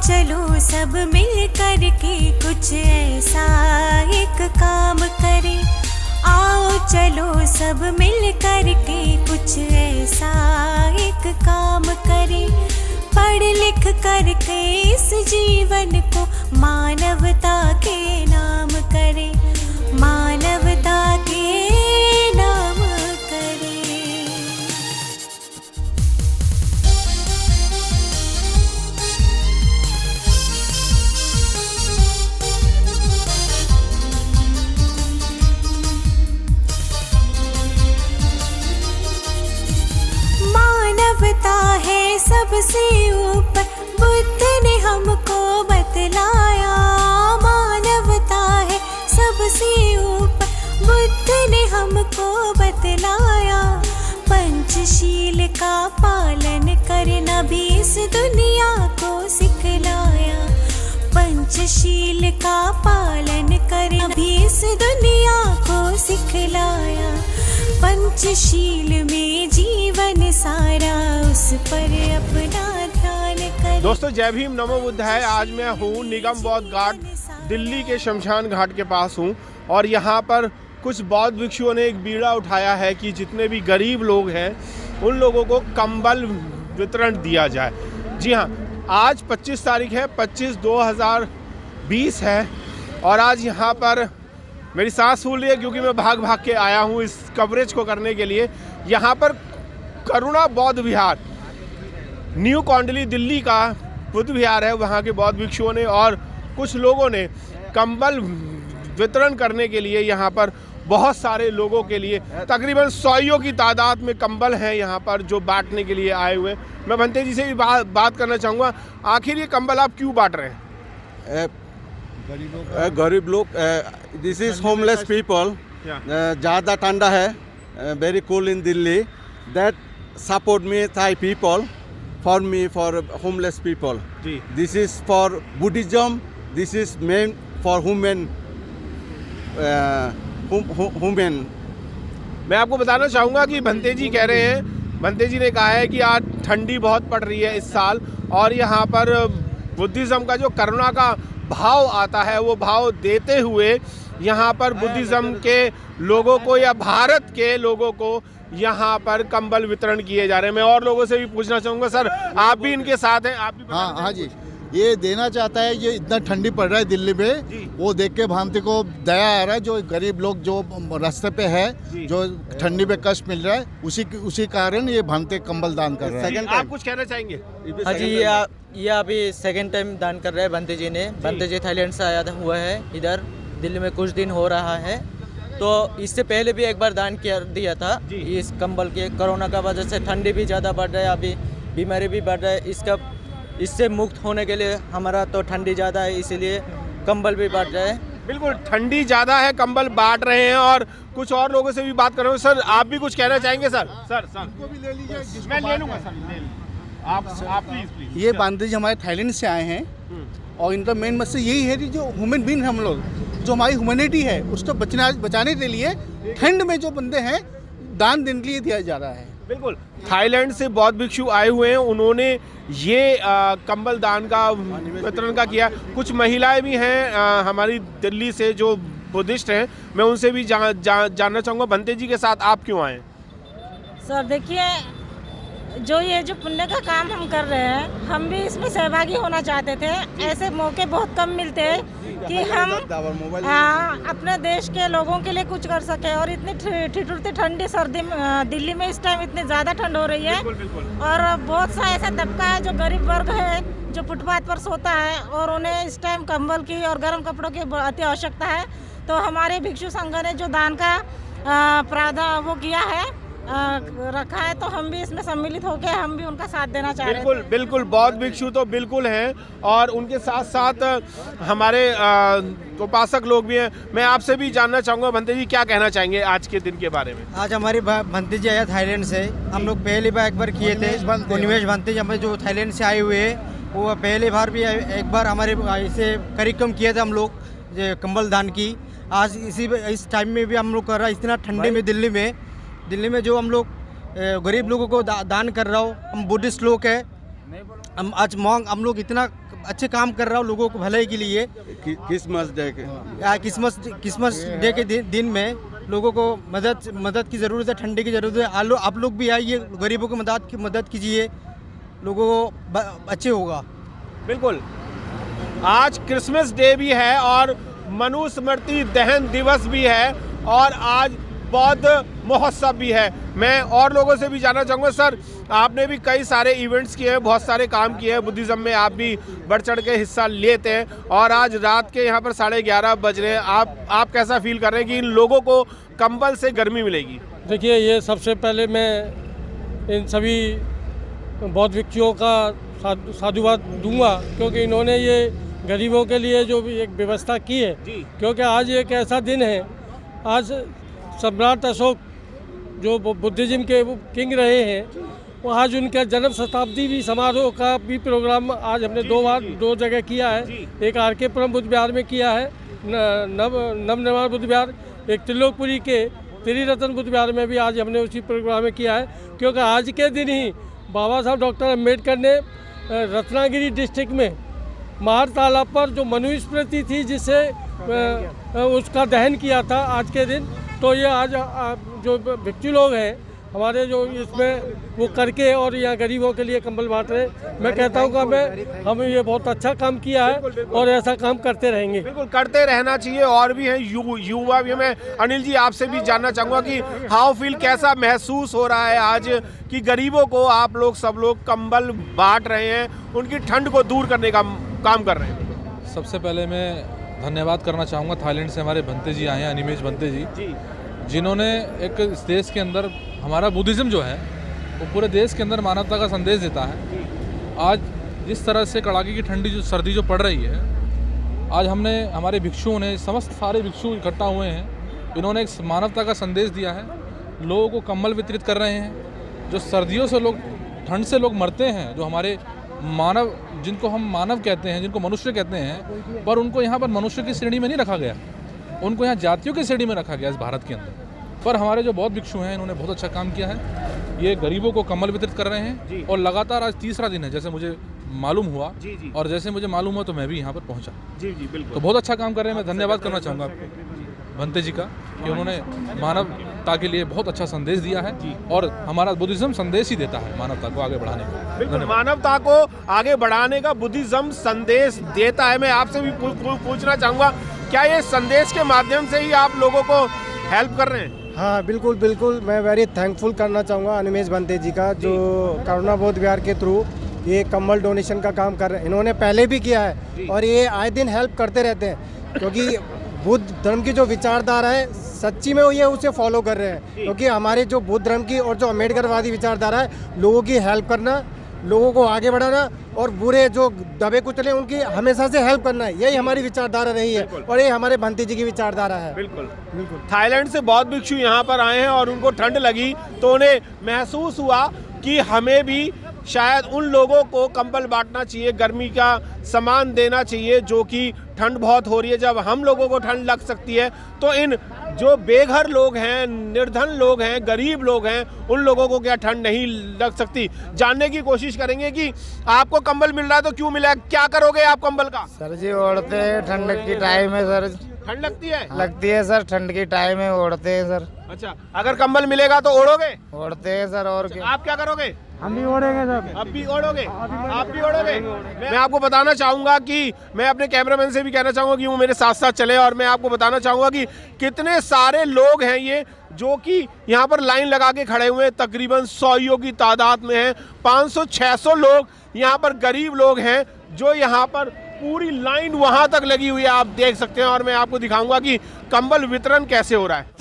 चलो सब मिल कर के कुछ ऐसा एक काम करें। आओ चलो सब मिल कर के कुछ ऐसा एक काम करें। पढ़ लिख कर के इस जीवन को मानवता के नाम करें, मानवता के नाम करें। मानवता है सबसे ऊपर, बुद्ध ने हमको बतलाया। मानवता है सबसे ऊपर, बुद्ध ने हमको बतलाया। पंचशील का पालन करना भी इस दुनिया को सिखलाया। पंचशील का पालन करना भी इस दुनिया को सिखलाया। पंचशील में जीवन सारा, उस पर अपना ध्यान कर। दोस्तों जय भीम, नमो बुद्ध है। आज मैं हूँ निगम बौद्ध घाट दिल्ली के शमशान घाट के पास हूँ और यहाँ पर कुछ बौद्ध भिक्षुओं ने एक बीड़ा उठाया है कि जितने भी गरीब लोग हैं उन लोगों को कंबल वितरण दिया जाए। जी हाँ, आज 25 तारीख है, 25/2020 है और आज यहाँ पर मेरी सांस फूल रही है क्योंकि मैं भाग भाग के आया हूँ इस कवरेज को करने के लिए। यहाँ पर करुणा बौद्ध विहार, न्यू कौंडली दिल्ली का बुद्ध विहार है। वहाँ के बौद्ध भिक्षुओं ने और कुछ लोगों ने कंबल वितरण करने के लिए यहाँ पर बहुत सारे लोगों के लिए तकरीबन 100 की तादाद में कंबल हैं यहाँ पर जो बांटने के लिए आए हुए। मैं भंते जी से भी बात करना चाहूँगा, आखिर ये कंबल आप क्यों बांट रहे हैं? गरीब लोग, दिस इज होमलेस पीपल। ज़्यादा ठंडा है, very cool in Delhi, that support me Thai people, for me, for homeless people. This is for Buddhism, this is men for women. मैं आपको बताना चाहूँगा कि भंते जी कह रहे हैं, भंते जी ने कहा है कि आज ठंडी बहुत पड़ रही है इस साल और यहाँ पर बुद्धिज़्म का जो करुणा का भाव आता है वो भाव देते हुए यहाँ पर बुद्धिज़्म के लोगों को या भारत के लोगों को यहाँ पर कंबल वितरण किए जा रहे हैं। मैं और लोगों से भी पूछना चाहूँगा, सर आप भी इनके साथ हैं, आप भी? हाँ जी, ये देना चाहता है। ये इतना ठंडी पड़ रहा है दिल्ली में, वो देख के भांति को दया आ रहा है। जो गरीब लोग जो रास्ते पे है, जो ठंडी पे कष्ट मिल रहा है, उसी कारण ये भांति कंबल दान कर रहे हैं। आप कुछ कहना चाहेंगे? हाँ जी, ये अभी सेकंड टाइम दान कर रहे हैं बंते जी ने। बंते जी थाईलैंड से आया हुआ है, इधर दिल्ली में कुछ दिन हो रहा है। तो इससे पहले भी एक बार दान दिया था इस कंबल के। कोरोना का वजह से ठंडी भी ज़्यादा बढ़ रहा है, अभी बीमारी भी बढ़ रहा है। इससे मुक्त होने के लिए हमारा तो ठंडी ज़्यादा है, इसीलिए कंबल भी बांट रहे हैं। बिल्कुल, ठंडी ज़्यादा है, कंबल बांट रहे हैं। और कुछ और लोगों से भी बात कर रहे हूँ। सर आप भी कुछ कहना चाहेंगे? सर को भी ले लीजिए, मैं ले लूँगा सर, आप प्लीज। ये बांधे जी हमारे थाईलैंड से आए हैं और इनका मेन मकसद यही है कि जो ह्यूमन बीइंग हम लोग, जो हमारी ह्यूमैनिटी है उसको बचाने के लिए ठंड में जो बंदे हैं दान देने के लिए दिया जा रहा है। बिल्कुल, थाईलैंड से बौद्ध भिक्षु आए हुए हैं, उन्होंने ये कंबल दान का वितरण का किया। कुछ महिलाएं भी हैं हमारी दिल्ली से जो बुद्धिस्ट हैं, मैं उनसे भी जानना चाहूँगा। भंते जी के साथ आप क्यों आए? सर देखिए, जो पुण्य का काम हम कर रहे हैं, हम भी इसमें सहभागी होना चाहते थे। ऐसे मौके बहुत कम मिलते हैं कि हम अपने देश के लोगों के लिए कुछ कर सके। और इतनी ठिठुरती ठंडी सर्दी दिल्ली में इस टाइम इतनी ज़्यादा ठंड हो रही है। और बहुत सा ऐसा तबका है जो गरीब वर्ग है, जो फुटपाथ पर सोता है और उन्हें इस टाइम कंबल की और गर्म कपड़ों की अति आवश्यकता है। तो हमारे भिक्षु संघ ने जो दान का प्रावधान वो किया है, रखा है, तो हम भी इसमें सम्मिलित होकर हम भी उनका साथ देना चाह रहे हैं। बिल्कुल, बौद्ध भिक्षु तो बिल्कुल हैं और उनके साथ साथ हमारे उपासक लोग भी हैं। मैं आपसे भी जानना चाहूँगा, भंते जी क्या कहना चाहेंगे आज के दिन के बारे में? आज हमारी भंते जी आया थाईलैंड से। हम लोग पहली बार एक बार किए थे, निवेश भंते जी हमें जो थाईलैंड से आए हुए हैं, वो पहली बार भी एक बार हमारे इसे कार्यक्रम किए थे हम लोग कंबल दान की। आज इस टाइम में भी हम लोग कर रहा है, इतना ठंडे में दिल्ली में जो हम लोग गरीब लोगों को दान कर रहा हो। हम बुद्धिस्ट लोग हैं, हम आज हम लोग इतना अच्छे काम कर रहा हूँ लोगों को भलाई के लिए। क्रिसमस डे के क्रिसमस डे के दिन में लोगों को मदद की ज़रूरत है, ठंडे की ज़रूरत है। आप लोग भी आइए, गरीबों की मदद कीजिए, लोगों को अच्छे होगा। बिल्कुल, आज क्रिसमस डे भी है और मनुस्मृति दहन दिवस भी है और आज बौद्ध महोत्सव भी है। मैं और लोगों से भी जानना चाहूँगा, सर आपने भी कई सारे इवेंट्स किए हैं, बहुत सारे काम किए हैं, बुद्धिज़्म में आप भी बढ़ चढ़ के हिस्सा लेते हैं और आज रात के यहाँ पर 11:30 बज रहे हैं, आप कैसा फील कर रहे हैं कि इन लोगों को कंबल से गर्मी मिलेगी? देखिए, ये सबसे पहले मैं इन सभी बौद्ध भिक्षुओं का साधुवाद दूंगा, क्योंकि इन्होंने ये गरीबों के लिए जो भी एक व्यवस्था की है, क्योंकि आज एक ऐसा दिन है, आज सम्राट अशोक जो बुद्धिज़्म के किंग रहे हैं, वो आज उनका जन्म शताब्दी भी समारोह का भी प्रोग्राम आज हमने दो जगह किया है। एक आर.के. पुरम बुद्ध विहार में किया है, नवनिर्माण बुद्ध विहार, एक त्रिलोकपुरी के त्रिरत्न बुद्ध विहार में भी आज हमने उसी प्रोग्राम में किया है, क्योंकि आज के दिन ही बाबा साहब डॉक्टर अम्बेडकर ने रत्नागिरी डिस्ट्रिक्ट में महार तालाब पर जो मनुस्मृति थी जिसे उसका दहन किया था आज के दिन। तो ये आज जो भिक्षु लोग हैं हमारे जो इसमें वो करके और यहाँ गरीबों के लिए कंबल बांट रहे हैं। मैं कहता हूँ कि हमें ये बहुत अच्छा काम किया है और ऐसा काम करते रहेंगे। बिल्कुल करते रहना चाहिए। और भी हैं युवा भी। मैं अनिल जी आपसे भी जानना चाहूँगा कि हाउ फील, कैसा महसूस हो रहा है आज कि गरीबों को आप लोग सब लोग कंबल बांट रहे हैं, उनकी ठंड को दूर करने का काम कर रहे हैं? सबसे पहले मैं धन्यवाद करना चाहूँगा, थाईलैंड से हमारे भंते जी आए हैं, अनिमेश भंते जी, जिन्होंने एक इस देश के अंदर हमारा बुद्धिज़्म जो है वो पूरे देश के अंदर मानवता का संदेश देता है। आज जिस तरह से कड़ाके की ठंडी जो सर्दी जो पड़ रही है, आज हमने हमारे भिक्षुओं ने समस्त सारे भिक्षु इकट्ठा हुए हैं, इन्होंने एक मानवता का संदेश दिया है, लोगों को कंबल वितरित कर रहे हैं। जो सर्दियों से लोग, ठंड से लोग मरते हैं, जो हमारे मानव, जिनको हम मानव कहते हैं, जिनको मनुष्य कहते हैं, पर उनको यहाँ पर मनुष्य की श्रेणी में नहीं रखा गया, उनको यहाँ जातियों की श्रेणी में रखा गया इस भारत के अंदर। पर हमारे जो बौद्ध भिक्षु हैं इन्होंने बहुत अच्छा काम किया है, ये गरीबों को कंबल वितरित कर रहे हैं और लगातार आज तीसरा दिन है जैसे मुझे मालूम हुआ। और जैसे मुझे मालूम हुआ तो मैं भी यहाँ पर पहुँचा। जी बिल्कुल। तो बहुत अच्छा काम कर रहे हैं। मैं धन्यवाद करना चाहूँगा आपको भंते जी का कि उन्होंने मानवता के लिए बहुत अच्छा संदेश दिया है और हमारा बुद्धिज़्म संदेश ही देता है मानवता को आगे बढ़ाने का। बिल्कुल, मानवता को आगे बढ़ाने का बुद्धिज़्म संदेश देता है। मैं आपसे भी पूछना चाहूँगा, क्या ये संदेश के माध्यम से ही आप लोगों को हेल्प कर रहे हैं? हाँ बिल्कुल बिल्कुल, मैं वेरी थैंकफुल करना चाहूँगा अनिमेश भंते जी का, जो करुणा बौद्ध विहार के थ्रू ये कंबल डोनेशन का काम कर रहे हैं। इन्होंने पहले भी किया है और ये आए दिन हेल्प करते रहते हैं, क्योंकि बुद्ध धर्म की जो विचारधारा है सच्ची में ये उसे फॉलो कर रहे हैं। क्योंकि हमारे जो बुद्ध धर्म की और जो अम्बेडकरवादी विचारधारा है, लोगों की हेल्प करना, लोगों को आगे बढ़ाना और बुरे जो दबे कुचले उनकी हमेशा से हेल्प करना है, यही हमारी विचारधारा रही है और ये हमारे भंते जी की विचारधारा है। बिल्कुल बिल्कुल। थाईलैंड से बौद्ध भिक्षु यहाँ पर आए हैं और उनको ठंड लगी तो उन्हें महसूस हुआ कि हमें भी शायद उन लोगों को कंबल बांटना चाहिए, गर्मी का सामान देना चाहिए, जो कि ठंड बहुत हो रही है। जब हम लोगों को ठंड लग सकती है तो इन जो बेघर लोग हैं, निर्धन लोग हैं, गरीब लोग हैं, उन लोगों को क्या ठंड नहीं लग सकती? जानने की कोशिश करेंगे कि आपको कंबल मिल रहा है तो क्यों मिला, क्या करोगे आप कंबल का? सर जी ओढ़ते हैं, ठंड की टाइम है सर। ठंड लगती है? लगती है सर, ठंड की टाइम है, ओढ़ते हैं सर। अच्छा, अगर कंबल मिलेगा तो ओढ़ोगे? ओढ़ते हैं सर। और क्या? आप क्या करोगे? हम भी ओढ़ेंगे सर। अब भी ओढ़ोगे? आप भी ओढ़ोगे? मैं आपको बताना चाहूँगा कि मैं अपने कैमरामैन से भी कहना चाहूँगा कि वो मेरे साथ साथ चले और मैं आपको बताना चाहूँगा कि कितने सारे लोग हैं ये जो कि यहाँ पर लाइन लगा के खड़े हुए हैं। तकरीबन 100 की तादाद में हैं, 500-600 लोग यहाँ पर गरीब लोग हैं जो यहाँ पर पूरी लाइन वहाँ तक लगी हुई है, आप देख सकते हैं। और मैं आपको दिखाऊंगा कि कंबल वितरण कैसे हो रहा है।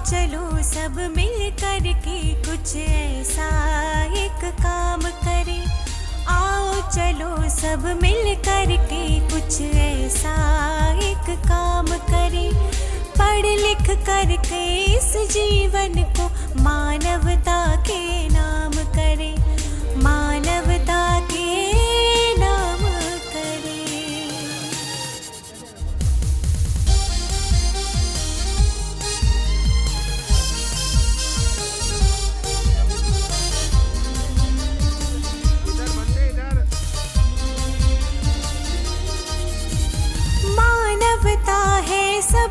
चलो सब मिल कर के कुछ ऐसा एक काम करें। आओ चलो सब मिल कर के कुछ ऐसा एक काम करें। पढ़ लिख कर के इस जीवन को मानवता के नाम करें। मानवता के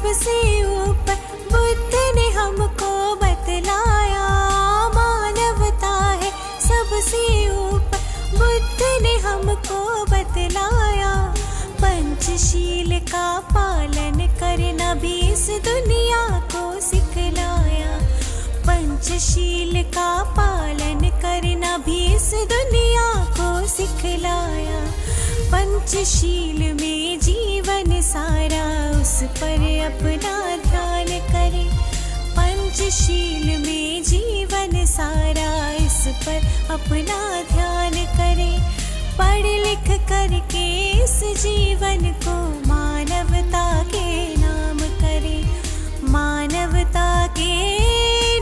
सबसे ऊपर बुद्ध ने हमको बतलाया, मानवता है सबसे ऊपर बुद्ध ने हमको बतलाया। पंचशील का पालन करना भी इस दुनिया को सिखलाया, पंचशील का पालन करना भी इस दुनिया को सिखलाया। पंचशील में जीवन सारा उस पर अपना ध्यान करे, पंचशील में जीवन सारा इस पर अपना ध्यान करे। पढ़ लिख करके इस जीवन को मानवता के नाम करे, मानवता के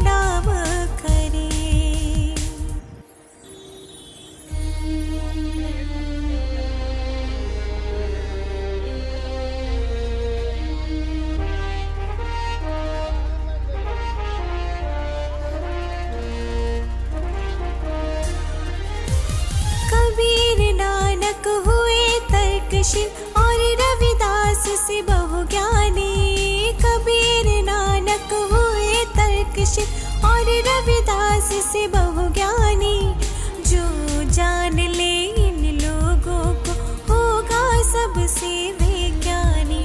नाम करे। कबीर नानक हुए तर्कशील और रविदास से बहुज्ञानी, कबीर नानक हुए तर्कशील और रविदास से बहुज्ञानी। जो जान ले इन लोगों को होगा सबसे विज्ञानी,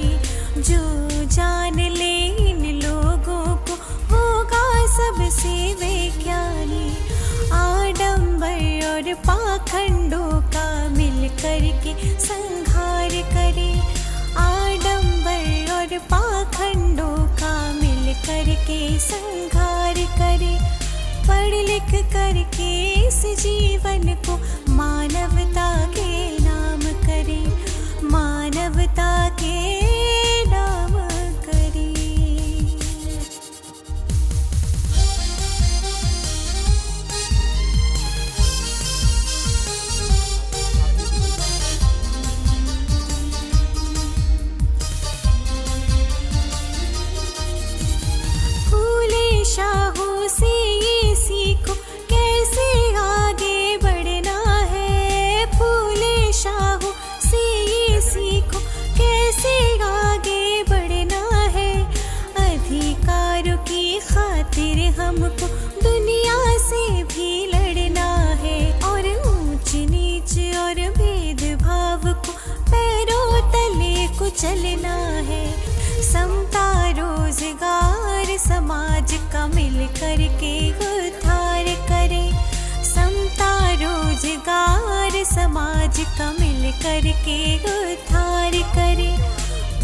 जो जान ले इन लोगों को होगा सबसे विज्ञानी। आडंबर और पाखंडों का मिल करके संहार करे, आडंबर और पाखंडों का मिल करके संहार करे। पढ़ लिख करके इस जीवन को मानवता के नाम करे, मानवता के नाम करे। फूले शाहों से ये सीखो कैसे आगे बढ़ना है, फूले शाहों से ये सीखो कैसे आगे बढ़ना है। अधिकारों की खातिर हमको दुनिया से भी लड़ना है, और ऊंच नीच और भेदभाव को पैरों तले कुचलना है। समता रोजगार समाज का मिल करके उद्धार करे, समता रोजगार समाज का मिल करके उद्धार करे।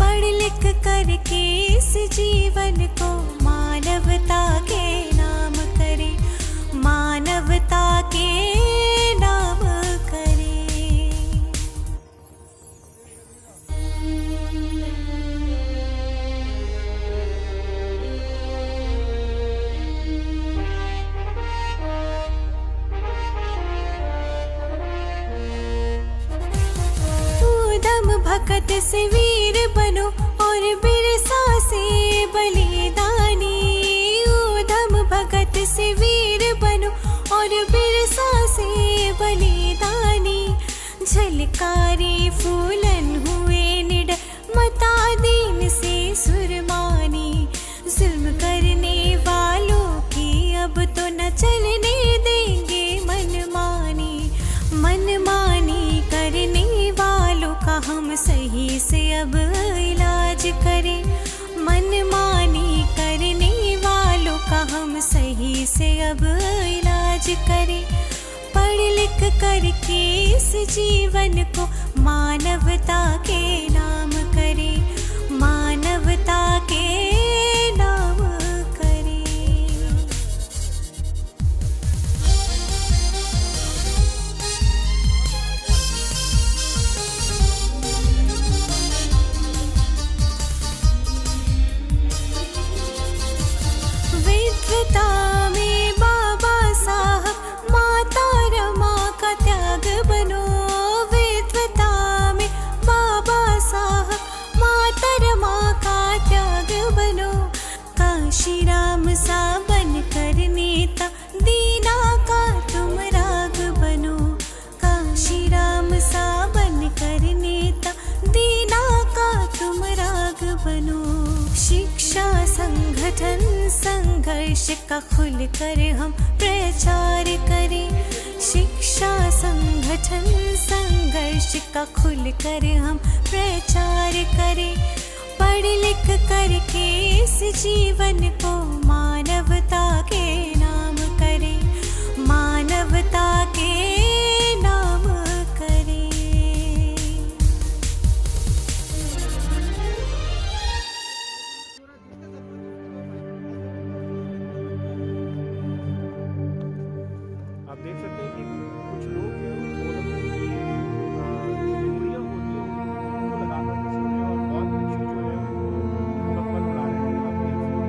पढ़ लिख करके इस जीवन को मानवता के नाम करे, मानवता के नाम करे। ऊधम भगत से वीर बनो और बिरसा से बलिदानी, ऊधम भगत से वीर बनो और बिरसा से बलिदानी। झलकारी फूलन हुए निडर मता दीन से सुरमानी, जुल्म करने वालों की अब तो न चलने देंगे मनमानी। मनमानी करने वालों का हम सही से अब इलाज करें, मनमानी करने वालों का हम सही से अब इलाज करें। पढ़ लिख करके इस जीवन को मानवता के नाम करें, मानवता के नाम करें। विद्वता में बाबा साहब माता रमा का त्याग बनो, विद्वता में बाबा साहब का खुल कर हम प्रचार करें, शिक्षा संगठन संघर्ष का खुल कर हम प्रचार करें, पढ़ लिख करके इस जीवन को मानवता के नाम करें, मानवता के नाम करें। आप देख सकते हैं कि कुछ लोग हैं वो उंगलियां होती हैं उनको लगा कर के सो रहे हैं और बहुत पक्षी जो है वो कपल उड़ा रहे हैं। आप देख सकते हैं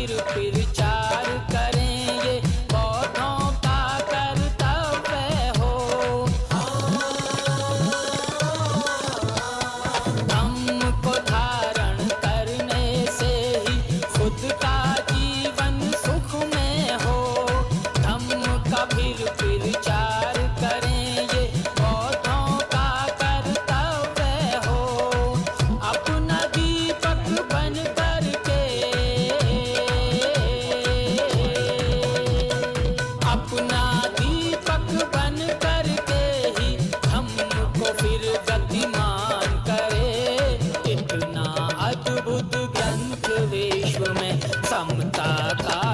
फिर प्रचार करेंगे, बौद्धों का कर्तव्य हो। धम्म को धारण करने से ही खुद का जीवन सुख में हो। धम्म का फिर प्रचार करेंगे, बौद्धों का कर्तव्य हो। अपना दीपक बन करके, अपना दीपक बन करके ही धम्म को फिर गतिमान करे। इतना अद्भुत ग्रंथ विश्व में समता का